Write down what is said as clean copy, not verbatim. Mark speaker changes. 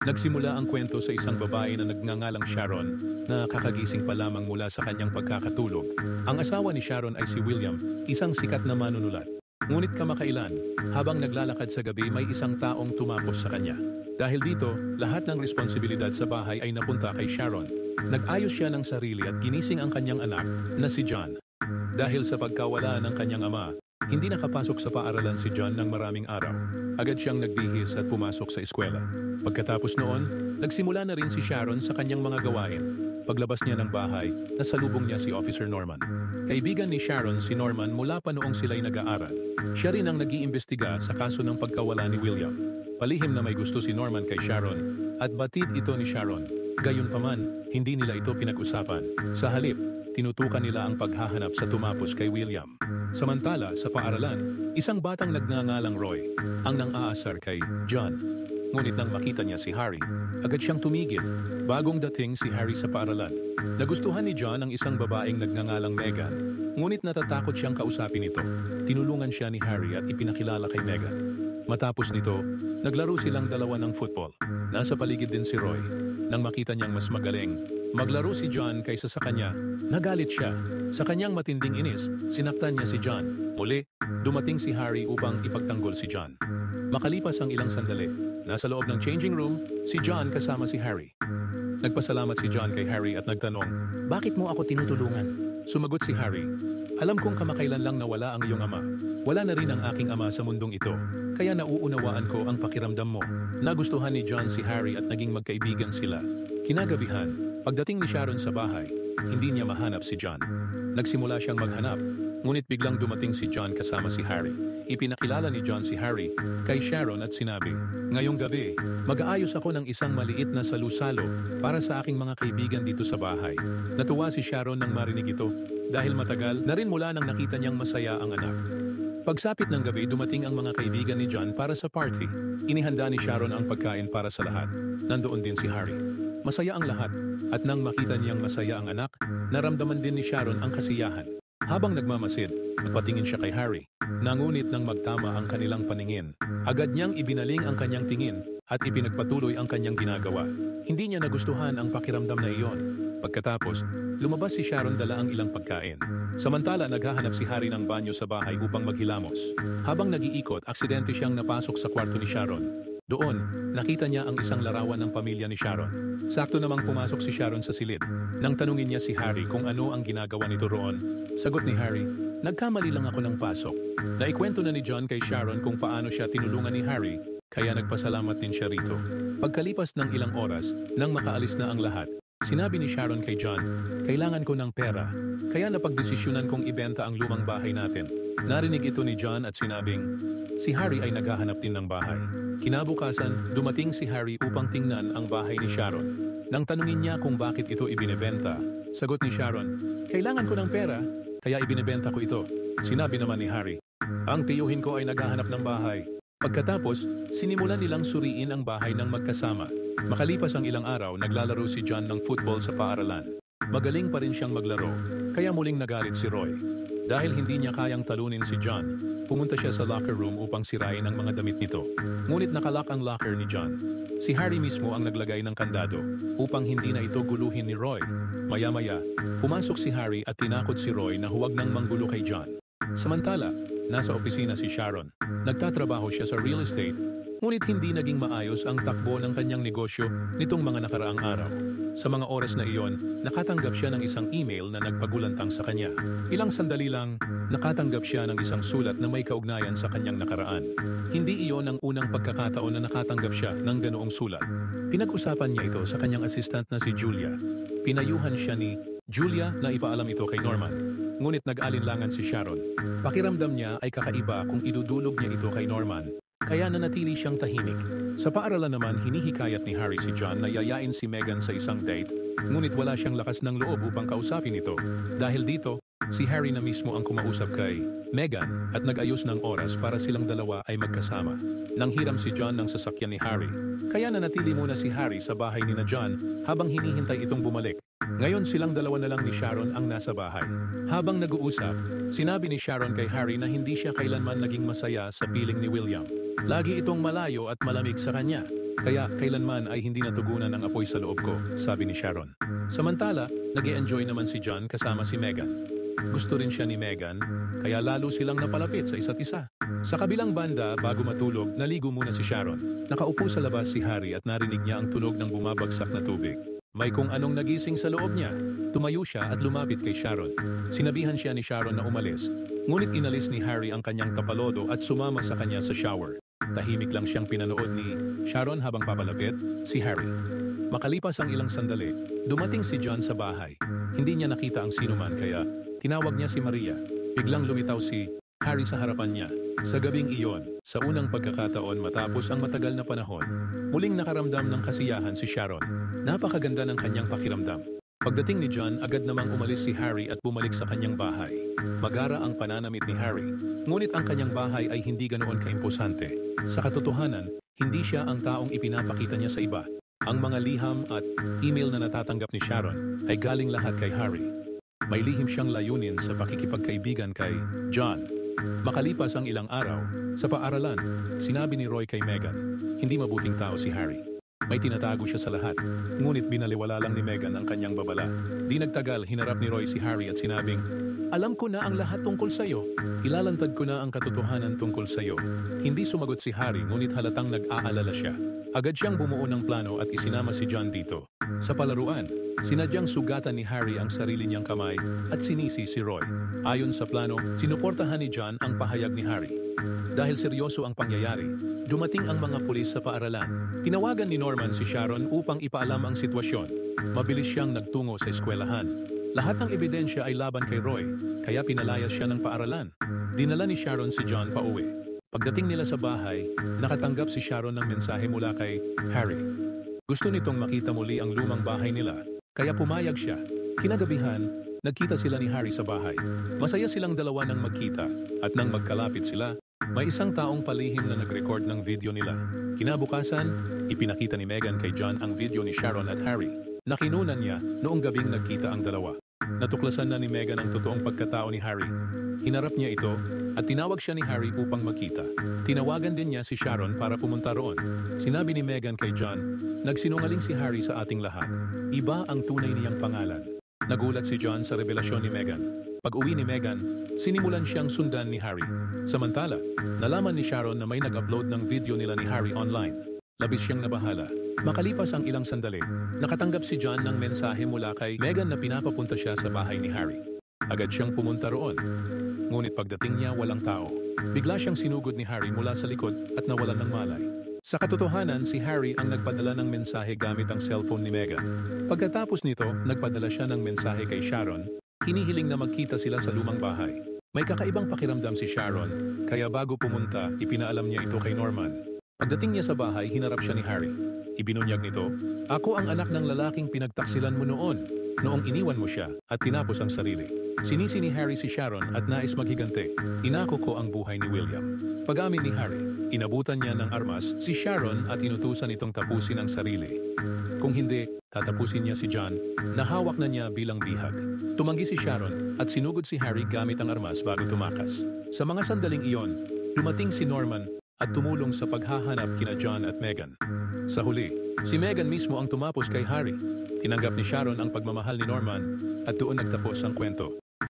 Speaker 1: Nagsimula ang kwento sa isang babae na nagngangalang Sharon na kakagising pa lamang mula sa kanyang pagkakatulog. Ang asawa ni Sharon ay si William, isang sikat na manunulat. Ngunit kamakailan, habang naglalakad sa gabi may isang taong tumapos sa kanya. Dahil dito, lahat ng responsibilidad sa bahay ay napunta kay Sharon. Nag-ayos siya ng sarili at ginising ang kanyang anak na si John. Dahil sa pagkawala ng kanyang ama, hindi nakapasok sa paaralan si John ng maraming araw. Agad siyang nagbihis at pumasok sa eskwela. Pagkatapos noon, nagsimula na rin si Sharon sa kanyang mga gawain. Paglabas niya ng bahay, nasalubong niya si Officer Norman. Kaibigan ni Sharon si Norman mula pa noong sila'y nag-aaral. Siya rin ang nag-iimbestiga sa kaso ng pagkawala ni William. Palihim na may gusto si Norman kay Sharon at batid ito ni Sharon. Gayunpaman, hindi nila ito pinag-usapan. Sa halip, tinutukan nila ang paghahanap sa tumapos kay William. Samantala, sa paaralan, isang batang nagngangalang Roy ang nang-aasar kay John. Ngunit nang makita niya si Harry, agad siyang tumigil. Bagong dating si Harry sa paaralan. Nagustuhan ni John ang isang babaeng nagngangalang Megan, ngunit natatakot siyang kausapin ito. Tinulungan siya ni Harry at ipinakilala kay Megan. Matapos nito, naglaro silang dalawa ng football. Nasa paligid din si Roy. Nang makita niyang mas magaling maglaro si John kaysa sa kanya, nagalit siya. Sa kanyang matinding inis, sinaktan niya si John. Muli, dumating si Harry upang ipagtanggol si John. Makalipas ang ilang sandali, nasa loob ng changing room, si John kasama si Harry. Nagpasalamat si John kay Harry at nagtanong, "Bakit mo ako tinutulungan?" Sumagot si Harry, "Alam kong kamakailan lang nawala ang iyong ama. Wala na rin ang aking ama sa mundong ito, kaya nauunawaan ko ang pakiramdam mo." Nagustuhan ni John si Harry at naging magkaibigan sila. Kinagabihan, pagdating ni Sharon sa bahay, hindi niya mahanap si John. Nagsimula siyang maghanap, ngunit biglang dumating si John kasama si Harry. Ipinakilala ni John si Harry kay Sharon at sinabi, "Ngayong gabi, mag-aayos ako ng isang maliit na salusalo para sa aking mga kaibigan dito sa bahay." Natuwa si Sharon nang marinig ito dahil matagal na rin mula nang nakita niyang masaya ang anak. Pagsapit ng gabi, dumating ang mga kaibigan ni John para sa party. Inihanda ni Sharon ang pagkain para sa lahat. Nandoon din si Harry. Masaya ang lahat, at nang makita niyang masaya ang anak, naramdaman din ni Sharon ang kasiyahan. Habang nagmamasid, nagpatingin siya kay Harry. Nangunit nang magtama ang kanilang paningin, agad niyang ibinaling ang kanyang tingin at ipinagpatuloy ang kanyang ginagawa. Hindi niya nagustuhan ang pakiramdam na iyon. Pagkatapos, lumabas si Sharon dala ang ilang pagkain. Samantala, naghahanap si Harry ng banyo sa bahay upang maghilamos. Habang nag-iikot, aksidente siyang napasok sa kwarto ni Sharon. Doon, nakita niya ang isang larawan ng pamilya ni Sharon. Sakto namang pumasok si Sharon sa silid. Nang tanungin niya si Harry kung ano ang ginagawa nito roon, sagot ni Harry, "Nagkamali lang ako ng pasok." Naikwento na ni John kay Sharon kung paano siya tinulungan ni Harry, kaya nagpasalamat din siya rito. Pagkalipas ng ilang oras, nang makaalis na ang lahat, sinabi ni Sharon kay John, "Kailangan ko ng pera, kaya napagdesisyonan kong ibenta ang lumang bahay natin." Narinig ito ni John at sinabing, si Harry ay naghahanap din ng bahay. Kinabukasan, dumating si Harry upang tingnan ang bahay ni Sharon. Nang tanungin niya kung bakit ito ibinebenta, sagot ni Sharon, "Kailangan ko ng pera, kaya ibinebenta ko ito." Sinabi naman ni Harry, "Ang tiyuhin ko ay naghahanap ng bahay." Pagkatapos, sinimulan nilang suriin ang bahay ng magkasama. Makalipas ang ilang araw, naglalaro si John ng football sa paaralan. Magaling pa rin siyang maglaro, kaya muling nagalit si Roy. Dahil hindi niya kayang talunin si John, pumunta siya sa locker room upang sirain ang mga damit nito. Ngunit nakalock ang locker ni John. Si Harry mismo ang naglagay ng kandado upang hindi na ito guluhin ni Roy. Maya-maya, pumasok si Harry at tinakot si Roy na huwag nang manggulo kay John. Samantala, nasa opisina si Sharon. Nagtatrabaho siya sa real estate, ngunit hindi naging maayos ang takbo ng kanyang negosyo nitong mga nakaraang araw. Sa mga oras na iyon, nakatanggap siya ng isang email na nagpagulantang sa kanya. Ilang sandali lang, nakatanggap siya ng isang sulat na may kaugnayan sa kanyang nakaraan. Hindi iyon ang unang pagkakataon na nakatanggap siya ng ganoong sulat. Pinag-usapan niya ito sa kanyang assistant na si Julia. Pinayuhan siya ni Julia na ipaalam ito kay Norman. Ngunit nag-alinlangan si Sharon. Pakiramdam niya ay kakaiba kung idudulog niya ito kay Norman, kaya nanatili siyang tahimik. Sa paaralan naman, hinihikayat ni Harry si John na yayain si Megan sa isang date, ngunit wala siyang lakas ng loob upang kausapin ito. Dahil dito, si Harry na mismo ang kumausap kay Megan at nag-ayos ng oras para silang dalawa ay magkasama. Nanghiram si John ng sasakyan ni Harry, kaya nanatili muna si Harry sa bahay ni na John habang hinihintay itong bumalik. Ngayon silang dalawa na lang ni Sharon ang nasa bahay. Habang nag-uusap, sinabi ni Sharon kay Harry na hindi siya kailanman naging masaya sa piling ni William. Lagi itong malayo at malamig sa kanya. Kaya kailanman ay hindi natugunan ang apoy sa loob ko, sabi ni Sharon. Samantala, nag-e-enjoy naman si John kasama si Megan. Gusto rin siya ni Megan, kaya lalo silang napalapit sa isa't isa. Sa kabilang banda, bago matulog, naligo muna si Sharon. Nakaupo sa labas si Harry at narinig niya ang tunog ng bumabagsak na tubig. May kung anong nagising sa loob niya. Tumayo siya at lumapit kay Sharon. Sinabihan siya ni Sharon na umalis. Ngunit inalis ni Harry ang kanyang tapalodo at sumama sa kanya sa shower. Tahimik lang siyang pinanood ni Sharon habang papalapit si Harry. Makalipas ang ilang sandali, dumating si John sa bahay. Hindi niya nakita ang sinuman kaya tinawag niya si Maria. Biglang lumitaw si Harry sa harapan niya. Sa gabing iyon, sa unang pagkakataon matapos ang matagal na panahon, muling nakaramdam ng kasiyahan si Sharon. Napakaganda ng kanyang pakiramdam. Pagdating ni John, agad namang umalis si Harry at bumalik sa kanyang bahay. Magara ang pananamit ni Harry, ngunit ang kanyang bahay ay hindi ganoon kaimposante. Sa katotohanan, hindi siya ang taong ipinapakita niya sa iba. Ang mga liham at email na natatanggap ni Sharon ay galing lahat kay Harry. May lihim siyang layunin sa pakikipagkaibigan kay John. Makalipas ang ilang araw, sa paaralan, sinabi ni Roy kay Megan, hindi mabuting tao si Harry. May tinatago siya sa lahat, ngunit binaliwala lang ni Megan ang kanyang babala. Di nagtagal, hinarap ni Roy si Harry at sinabing, alam ko na ang lahat tungkol sa'yo. Ilalantad ko na ang katotohanan tungkol sa'yo. Hindi sumagot si Harry, ngunit halatang nag-aalala siya. Agad siyang bumuo ng plano at isinama si John dito. Sa palaruan, sinadyang sugatan ni Harry ang sarili niyang kamay at sinisi si Roy. Ayon sa plano, sinuportahan ni John ang pahayag ni Harry. Dahil seryoso ang pangyayari, dumating ang mga pulis sa paaralan. Tinawagan ni Norman si Sharon upang ipaalam ang sitwasyon. Mabilis siyang nagtungo sa eskwelahan. Lahat ng ebidensya ay laban kay Roy, kaya pinalayas siya ng paaralan. Dinala ni Sharon si John pauwi. Pagdating nila sa bahay, nakatanggap si Sharon ng mensahe mula kay Harry. Gusto nitong makita muli ang lumang bahay nila, kaya pumayag siya. Kinagabihan, nagkita sila ni Harry sa bahay. Masaya silang dalawa nang magkita, at nang magkalapit sila, may isang taong palihim na nag-record ng video nila. Kinabukasan, ipinakita ni Megan kay John ang video ni Sharon at Harry. Nakinunan niya noong gabing nagkita ang dalawa. Natuklasan na ni Megan ang totoong pagkatao ni Harry. Hinarap niya ito at tinawag siya ni Harry upang magkita. Tinawagan din niya si Sharon para pumunta roon. Sinabi ni Megan kay John, nagsinungaling si Harry sa ating lahat. Iba ang tunay niyang pangalan. Nagulat si John sa revelasyon ni Megan. Pag-uwi ni Megan, sinimulan siyang sundan ni Harry. Samantala, nalaman ni Sharon na may nag-upload ng video nila ni Harry online. Labis siyang nabahala. Makalipas ang ilang sandali, nakatanggap si John ng mensahe mula kay Megan na pinapapunta siya sa bahay ni Harry. Agad siyang pumunta roon. Ngunit pagdating niya, walang tao. Bigla siyang sinugod ni Harry mula sa likod at nawalan ng malay. Sa katotohanan, si Harry ang nagpadala ng mensahe gamit ang cellphone ni Megan. Pagkatapos nito, nagpadala siya ng mensahe kay Sharon, hinihiling na magkita sila sa lumang bahay. May kakaibang pakiramdam si Sharon, kaya bago pumunta, ipinaalam niya ito kay Norman. Pagdating niya sa bahay, hinarap siya ni Harry. Ibinunyag nito, ako ang anak ng lalaking pinagtaksilan mo noong iniwan mo siya at tinapos ang sarili. Sinisi ni Harry si Sharon at nais maghigante. Inako ko ang buhay ni William. Pag-amin ni Harry, inabutan niya ng armas si Sharon at inutusan itong tapusin ang sarili. Kung hindi, tatapusin niya si John na hawak na niya bilang bihag. Tumanggi si Sharon at sinugod si Harry gamit ang armas bago tumakas. Sa mga sandaling iyon, dumating si Norman at tumulong sa paghahanap kina John at Megan. Sa huli, si Megan mismo ang tumapos kay Harry. Tinanggap ni Sharon ang pagmamahal ni Norman at doon nagtapos ang kwento.